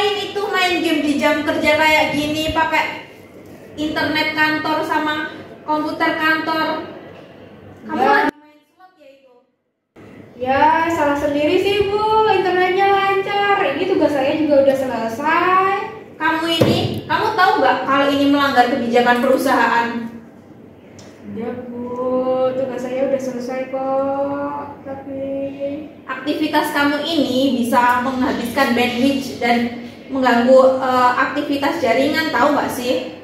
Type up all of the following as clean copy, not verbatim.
ngapain itu main game di jam kerja kayak gini, pakai internet kantor sama komputer kantor? Kamu lagi main slot ya itu? Ya, salah sendiri sih Bu, internetnya lancar. Ini tugas saya juga udah selesai. Kamu tahu nggak kalau ini melanggar kebijakan perusahaan? Ya Bu, tugas saya udah selesai kok. Tapi Aktivitas kamu ini bisa menghabiskan bandwidth dan mengganggu aktivitas jaringan, tahu nggak sih?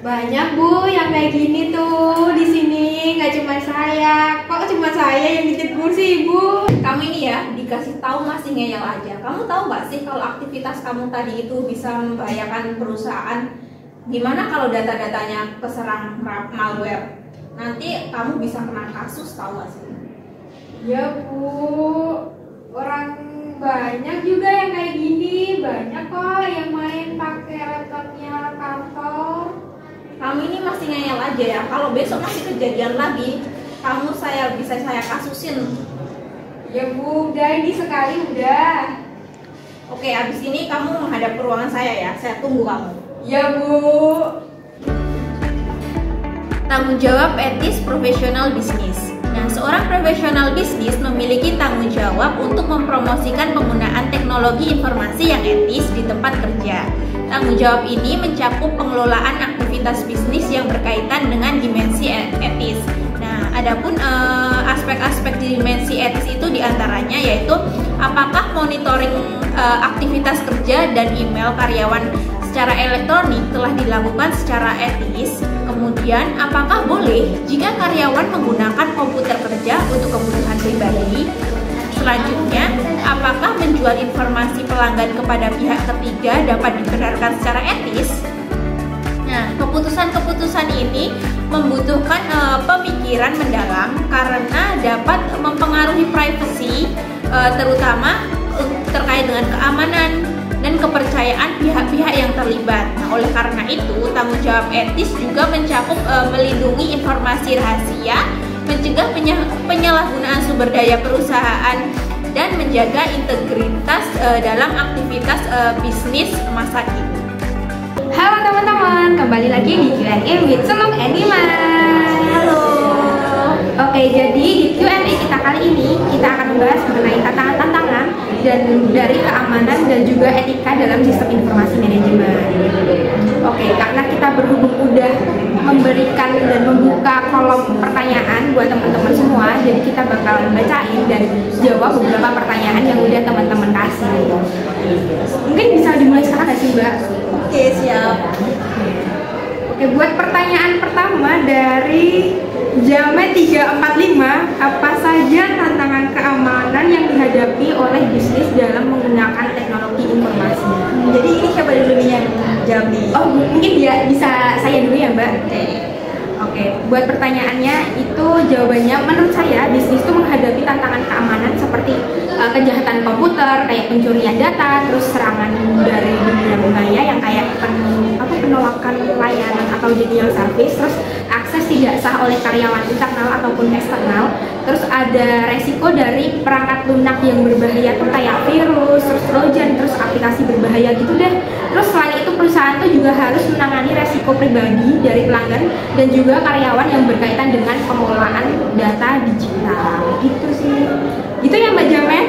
banyak Bu yang kayak gini tuh di sini. Nggak cuma saya. Kok cuma saya yang ditegur sih Bu? Kamu ini ya dikasih tahu masih ngeyel aja. Kamu tahu nggak sih kalau aktivitas kamu tadi itu bisa membahayakan perusahaan? Gimana kalau data-datanya keserang malware? Nanti kamu bisa kena kasus, tahu nggak sih? Ya Bu, orang banyak juga yang kayak gini. Banyak kok yang main pakai laptopnya kantor. Kamu ini masih ngeyel aja ya. Kalau besok masih kejadian lagi, bisa saya kasusin. Ya Bu, udah ini sekali udah. Oke, abis ini kamu menghadap ke ruangan saya ya. Saya tunggu kamu. Ya Bu. Tanggung jawab etis profesional bisnis. Nah, seorang profesional bisnis memiliki tanggung jawab untuk mempromosikan penggunaan teknologi informasi yang etis di tempat kerja. Tanggung jawab ini mencakup pengelolaan aktivitas bisnis yang berkaitan dengan dimensi etis. Nah, adapun aspek-aspek dimensi etis itu diantaranya yaitu apakah monitoring aktivitas kerja dan email karyawan secara elektronik telah dilakukan secara etis. Kemudian, apakah boleh jika karyawan menggunakan komputer kerja untuk kebutuhan pribadi? Selanjutnya, apakah menjual informasi pelanggan kepada pihak ketiga dapat dibenarkan secara etis? Nah, keputusan-keputusan ini membutuhkan pemikiran mendalam karena dapat mempengaruhi privasi, terutama terkait dengan keamanan dan kepercayaan pihak-pihak yang terlibat. Nah, oleh karena itu, tanggung jawab etis juga mencakup melindungi informasi rahasia, mencegah penyalahgunaan sumber daya perusahaan, dan menjaga integritas dalam aktivitas bisnis masa kini. Halo teman-teman, kembali lagi di Q&A with Sulung Enima. Halo. Oke, jadi di Q&A kita kali ini kita akan membahas mengenai tantangan-tantangan dan dari keamanan dan juga etika dalam sistem informasi manajemen. Oke, karena kita berhubung udah memberikan dan membuka kolom pertanyaan buat teman-teman semua, jadi kita bakalan bacain dan jawab beberapa pertanyaan yang udah teman-teman kasih. Mungkin bisa dimulai sekarang nggak sih Mbak? Oke, siap. Oke, buat pertanyaan pertama dari Jame 345, apa saja tantangan keamanan yang dihadapi oleh bisnis dalam menggunakan teknologi informasi? Jadi ini siapa dulu nih yang jawab nih? Oh, mungkin dia bisa saya dulu ya Mbak. Oke, buat pertanyaannya itu jawabannya menurut saya bisnis itu menghadapi tantangan keamanan seperti kejahatan komputer, kayak pencurian data, terus serangan dari dunia maya yang kayak penolakan layanan atau denial service, terus akses tidak sah oleh karyawan internal ataupun eksternal, terus ada resiko dari perangkat lunak yang berbahaya tuh kayak virus, terus trojan, terus aplikasi berbahaya gitu deh. Terus selain itu perusahaan tuh juga harus menangani resiko pribadi dari pelanggan dan juga karyawan yang berkaitan dengan pengelolaan data digital. Gitu sih. Gitu ya Mbak Jamen?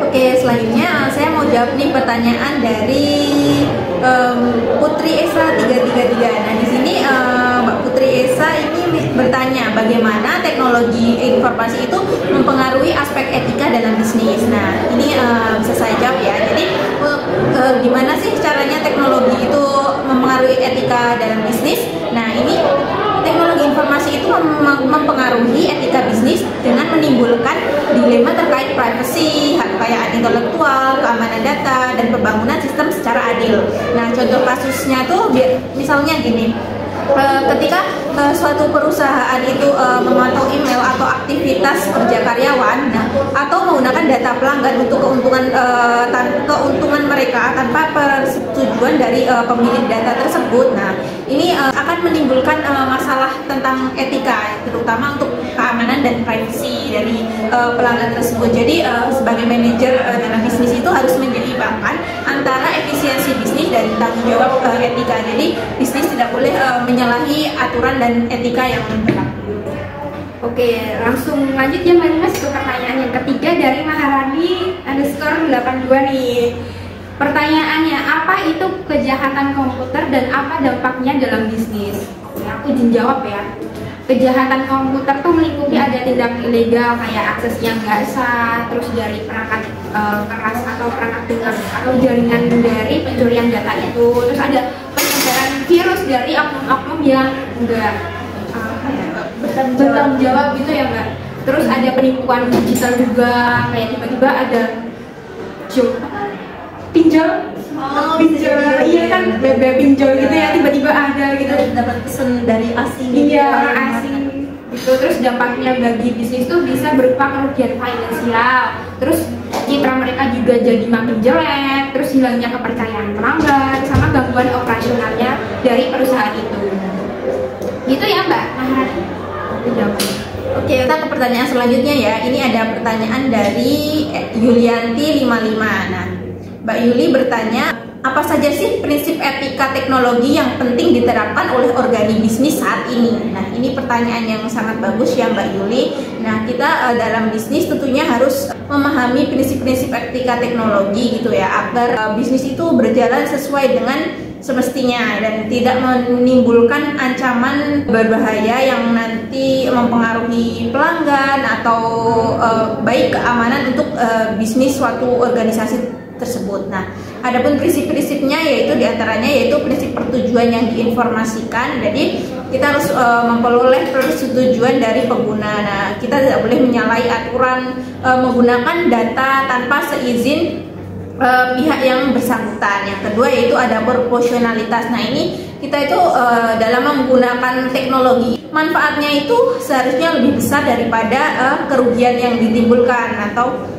Oke, selanjutnya saya mau jawab nih pertanyaan dari Putri Esa 333. Nah, di sini Mbak Putri Esa ini bertanya bagaimana teknologi informasi itu mempengaruhi aspek etika dalam bisnis. Nah, ini bisa saya jawab ya. Jadi gimana sih caranya teknologi itu mempengaruhi etika dalam bisnis? Nah, ini teknologi informasi itu mempengaruhi etika bisnis dengan menimbulkan dilema terkait privasi, hak kekayaan intelektual, keamanan data, dan pembangunan sistem secara adil. Nah, contoh kasusnya tuh misalnya gini, ketika suatu perusahaan itu memantau email atau aktivitas kerja karyawan, nah, atau menggunakan data pelanggan untuk keuntungan mereka tanpa persetujuan dari pemilik data tersebut, nah ini akan menimbulkan masalah tentang etika, terutama untuk keamanan keamanan dan privacy dari pelanggan tersebut. Jadi sebagai manajer dalam bisnis itu harus menyeimbangan antara efisiensi bisnis dan tanggung jawab etika. Jadi bisnis tidak boleh menyalahi aturan dan etika yang berlaku. Oke, langsung lanjut ya Mbak Mas ke pertanyaan yang ketiga dari Maharani_82 nih. Pertanyaannya, apa itu kejahatan komputer dan apa dampaknya dalam bisnis? Oke, aku izin jawab ya. Kejahatan komputer tuh melingkupi ada tindak ilegal kayak akses yang nggak sah, terus dari perangkat keras atau perangkat dengar atau jaringan dari pencurian data itu, terus ada penyebaran virus dari oknum-oknum yang enggak bertanggung jawab gitu ya Mbak. Terus ada penipuan digital juga, kayak tiba-tiba ada pinjol, iya kan, bebek pinjol gitu ya, tiba-tiba ada gitu, dapat pesan dari asing gitu. Iya, orang asing gitu. Terus dampaknya bagi bisnis tuh bisa berupa kerugian finansial, terus citra mereka juga jadi makin jelek, terus hilangnya kepercayaan pelanggan, sama gangguan operasionalnya dari perusahaan itu. Gitu ya Mbak Maharani. Oke, kita ke pertanyaan selanjutnya ya. Ini ada pertanyaan dari Yulianti 55. Nah, Mbak Yuli bertanya, apa saja sih prinsip etika teknologi yang penting diterapkan oleh organi bisnis saat ini? Nah, ini pertanyaan yang sangat bagus ya Mbak Yuli. Nah, kita dalam bisnis tentunya harus memahami prinsip-prinsip etika teknologi gitu ya, agar bisnis itu berjalan sesuai dengan semestinya dan tidak menimbulkan ancaman berbahaya yang nanti mempengaruhi pelanggan atau baik keamanan untuk bisnis suatu organisasi tersebut. Nah, adapun prinsip-prinsipnya yaitu diantaranya yaitu prinsip persetujuan yang diinformasikan. Jadi kita harus memperoleh persetujuan dari pengguna. Nah, kita tidak boleh menyalahi aturan menggunakan data tanpa seizin pihak yang bersangkutan. Yang kedua yaitu ada proporsionalitas. Nah, ini kita itu dalam menggunakan teknologi, manfaatnya itu seharusnya lebih besar daripada kerugian yang ditimbulkan atau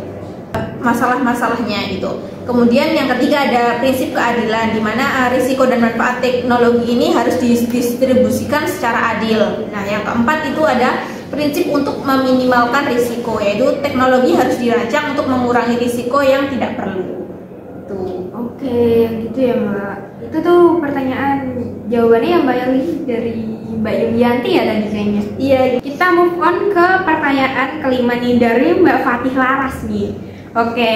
masalah-masalahnya gitu. Kemudian yang ketiga ada prinsip keadilan, di mana risiko dan manfaat teknologi ini harus didistribusikan secara adil. Nah, yang keempat itu ada prinsip untuk meminimalkan risiko, yaitu teknologi harus dirancang untuk mengurangi risiko yang tidak perlu. Oke, gitu ya Mbak. Itu tuh pertanyaan jawabannya ya Mbak Yuli dari Mbak Yulianti ya tadi kayaknya. Iya. Kita move on ke pertanyaan kelima nih dari Mbak Fatih Laras nih. Oke,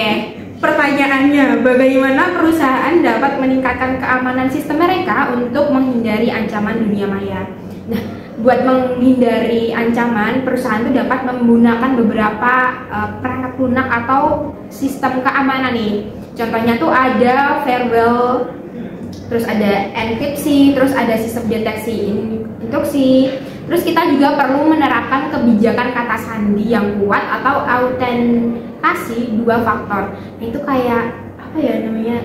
pertanyaannya, bagaimana perusahaan dapat meningkatkan keamanan sistem mereka untuk menghindari ancaman dunia maya? Nah, buat menghindari ancaman, perusahaan itu dapat menggunakan beberapa perangkat lunak atau sistem keamanan nih. Contohnya tuh ada firewall, terus ada enkripsi, terus ada sistem deteksi intrusi. Terus kita juga perlu menerapkan kebijakan kata sandi yang kuat atau autentikasi 2 faktor. Nah, itu kayak apa ya namanya?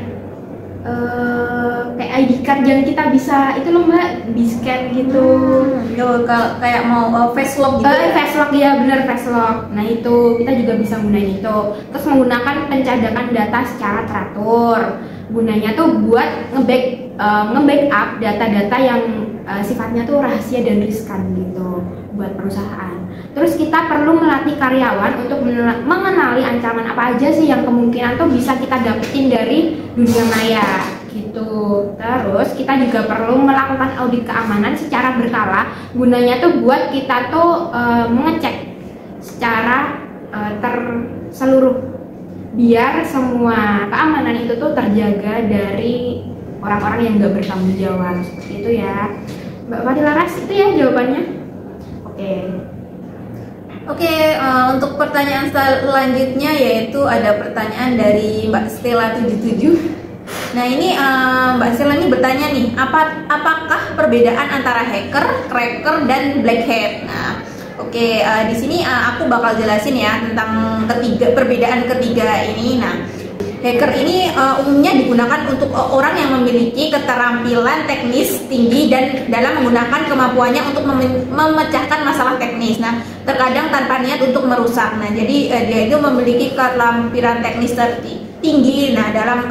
Kayak ID card yang kita bisa itu loh Mbak, di scan gitu. Kayak mau face lock gitu. Face lock ya, bener face lock. Nah, itu kita juga bisa gunain itu. Terus menggunakan pencadangan data secara teratur. Gunanya tuh buat nge-backup data-data yang sifatnya tuh rahasia dan riskan gitu buat perusahaan. Terus kita perlu melatih karyawan untuk mengenali ancaman apa aja sih yang kemungkinan tuh bisa kita dapetin dari dunia maya gitu. Terus kita juga perlu melakukan audit keamanan secara berkala. Gunanya tuh buat kita tuh mengecek secara terseluruh biar semua keamanan itu tuh terjaga dari orang-orang yang nggak bertanggung jawab. Seperti itu ya Mbak Fatih Laras, itu ya jawabannya. Oke, untuk pertanyaan selanjutnya yaitu ada pertanyaan dari Mbak Stella 77. Nah, ini Mbak Stella ini bertanya nih, apakah perbedaan antara hacker, cracker, dan black hat? Nah, di sini aku bakal jelasin ya tentang perbedaan ketiga ini. Nah, hacker ini umumnya digunakan untuk orang yang memiliki keterampilan teknis tinggi dan dalam menggunakan kemampuannya untuk memecahkan masalah teknis. Nah, terkadang tanpa niat untuk merusak. Nah, jadi dia itu memiliki keterampilan teknis tinggi. Nah, dalam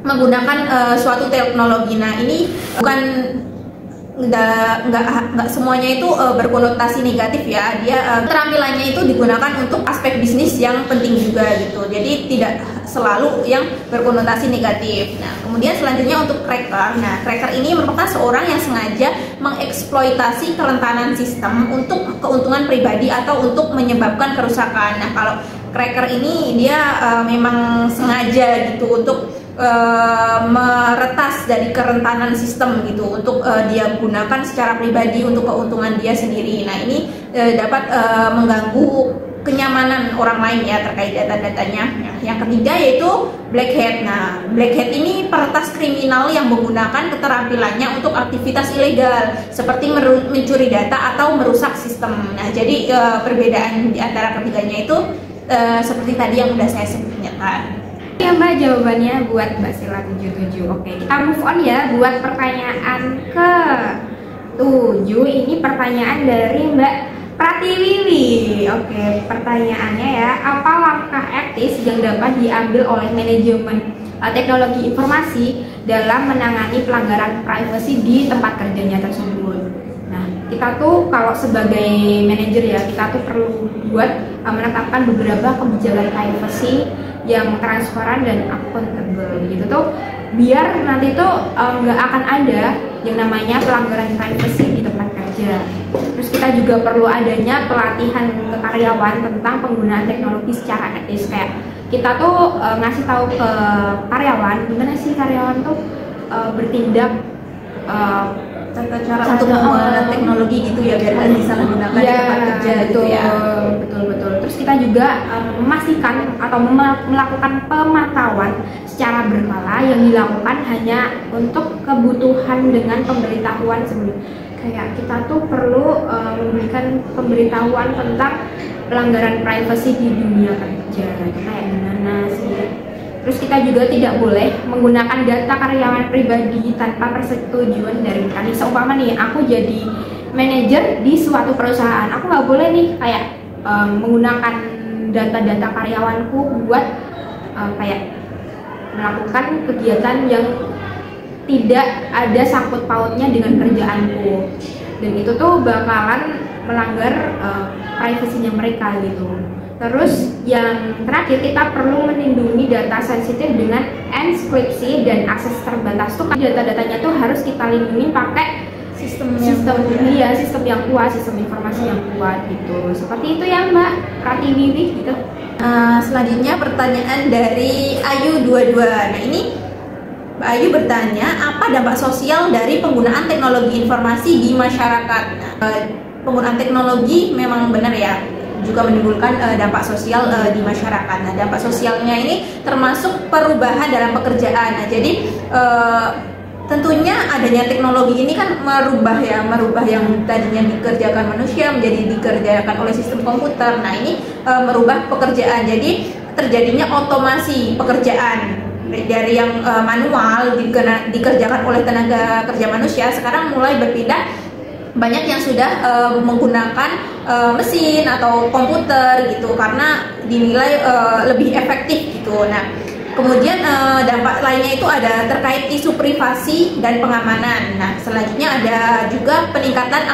menggunakan suatu teknologi. Nah, ini bukan nggak semuanya itu berkonotasi negatif ya. Dia keterampilannya itu digunakan untuk aspek bisnis yang penting juga gitu. Jadi tidak selalu yang berkonotasi negatif. Nah, kemudian selanjutnya untuk cracker. Nah, cracker ini merupakan seorang yang sengaja mengeksploitasi kerentanan sistem untuk keuntungan pribadi atau untuk menyebabkan kerusakan. Nah, kalau cracker ini dia memang sengaja gitu untuk meretas dari kerentanan sistem gitu untuk dia gunakan secara pribadi untuk keuntungan dia sendiri. Nah, ini dapat mengganggu kenyamanan orang lain ya terkait data-datanya. Nah, yang ketiga yaitu black hat. Nah, black hat ini peretas kriminal yang menggunakan keterampilannya untuk aktivitas ilegal seperti mencuri data atau merusak sistem. Nah, jadi perbedaan di antara ketiganya itu seperti tadi yang sudah saya sebutkan. Ya Mbak, jawabannya buat Mbak Sila 77. Oke, kita move on ya buat pertanyaan ke 7. Ini pertanyaan dari Mbak Pratiwiwi. Oke, pertanyaannya ya, apa langkah etis yang dapat diambil oleh manajemen teknologi informasi dalam menangani pelanggaran privasi di tempat kerjanya tersebut? Nah, kita tuh kalau sebagai manajer ya, kita tuh perlu buat menetapkan beberapa kebijakan privacy yang transparan dan akuntabel gitu tuh, biar nanti tuh nggak akan ada yang namanya pelanggaran privacy di tempat kerja. Terus kita juga perlu adanya pelatihan ke karyawan tentang penggunaan teknologi secara etis. Kayak kita tuh ngasih tahu ke karyawan gimana sih karyawan tuh bertindak, tata cara untuk menggunakan teknologi gitu ya, biar bisa menggunakan di tempat kerja gitu ya. Betul. Terus kita juga memastikan atau melakukan pemantauan secara berkala yang dilakukan hanya untuk kebutuhan dengan pemberitahuan sebelum. Kayak kita tuh perlu memberikan pemberitahuan tentang pelanggaran privasi di dunia kerja. Kayak gimana sih? Terus kita juga tidak boleh menggunakan data karyawan pribadi tanpa persetujuan dari kami. Seumpama nih, aku jadi manajer di suatu perusahaan, aku nggak boleh nih kayak menggunakan data-data karyawanku buat kayak melakukan kegiatan yang tidak ada sangkut pautnya dengan kerjaanku. Dan itu tuh bakalan melanggar privasinya mereka gitu. Terus yang terakhir, kita perlu melindungi data sensitif dengan enkripsi dan akses terbatas tuh. Data-datanya tuh harus kita lindungi pakai sistem yang kuat, sistem informasi yang kuat gitu. Seperti itu ya Mbak Pratiwiwi gitu. Selanjutnya pertanyaan dari Ayu 22. Nah, ini Mbak Ayu bertanya, apa dampak sosial dari penggunaan teknologi informasi di masyarakat? Nah, penggunaan teknologi memang benar ya, juga menimbulkan dampak sosial di masyarakat. Nah, dampak sosialnya ini termasuk perubahan dalam pekerjaan. Nah, jadi tentunya adanya teknologi ini kan merubah yang tadinya dikerjakan manusia menjadi dikerjakan oleh sistem komputer. Nah, ini merubah pekerjaan. Jadi terjadinya otomasi pekerjaan dari yang manual dikerjakan oleh tenaga kerja manusia, sekarang mulai berpindah banyak yang sudah menggunakan mesin atau komputer gitu, karena dinilai lebih efektif gitu. Nah, kemudian dampak lainnya itu ada terkait isu privasi dan pengamanan. Nah, selanjutnya ada juga peningkatan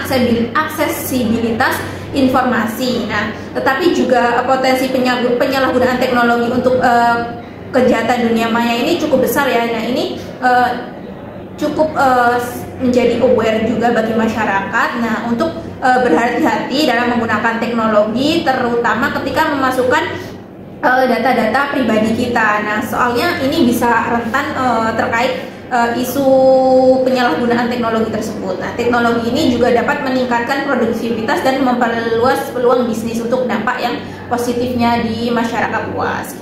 aksesibilitas informasi. Nah, tetapi juga potensi penyalahgunaan teknologi untuk kejahatan dunia maya ini cukup besar ya. Nah, ini cukup menjadi aware juga bagi masyarakat. Nah, untuk berhati-hati dalam menggunakan teknologi, terutama ketika memasukkan data-data pribadi kita. Nah, soalnya ini bisa rentan terkait isu penyalahgunaan teknologi tersebut. Nah, teknologi ini juga dapat meningkatkan produktivitas dan memperluas peluang bisnis untuk dampak yang positifnya di masyarakat luas.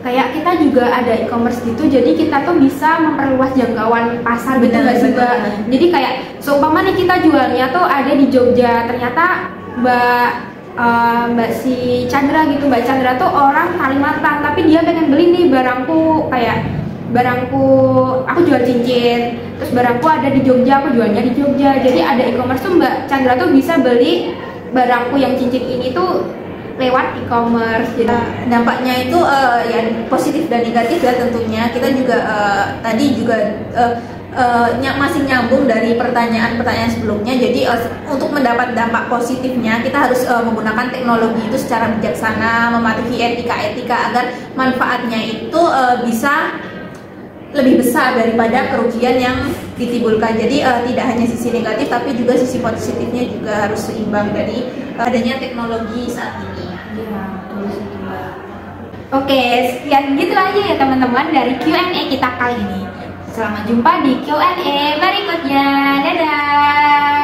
Kayak kita juga ada e-commerce gitu, jadi kita tuh bisa memperluas jangkauan pasar gitu nggak sih Mbak? Jadi kayak seumpama nih kita jualnya tuh ada di Jogja, ternyata Mbak si Chandra gitu, Mbak Chandra tuh orang Kalimantan, tapi dia pengen beli nih barangku, kayak barangku aku jual cincin, terus barangku ada di Jogja, aku jualnya di Jogja. Jadi ada e-commerce tuh Mbak Chandra tuh bisa beli barangku yang cincin ini tuh lewat e-commerce. Jadi dampaknya itu ya positif dan negatif ya tentunya. Kita juga tadi juga masih nyambung dari pertanyaan-pertanyaan sebelumnya. Jadi untuk mendapat dampak positifnya kita harus menggunakan teknologi itu secara bijaksana, mematuhi etika-etika agar manfaatnya itu bisa lebih besar daripada kerugian yang ditimbulkan. Jadi tidak hanya sisi negatif tapi juga sisi positifnya juga harus seimbang dari adanya teknologi saat ini. Iya, betul sih, Mbak. Oke, sekian gitu aja ya teman-teman dari Q&A kita kali ini. Selamat jumpa di Q&A berikutnya. Dadah.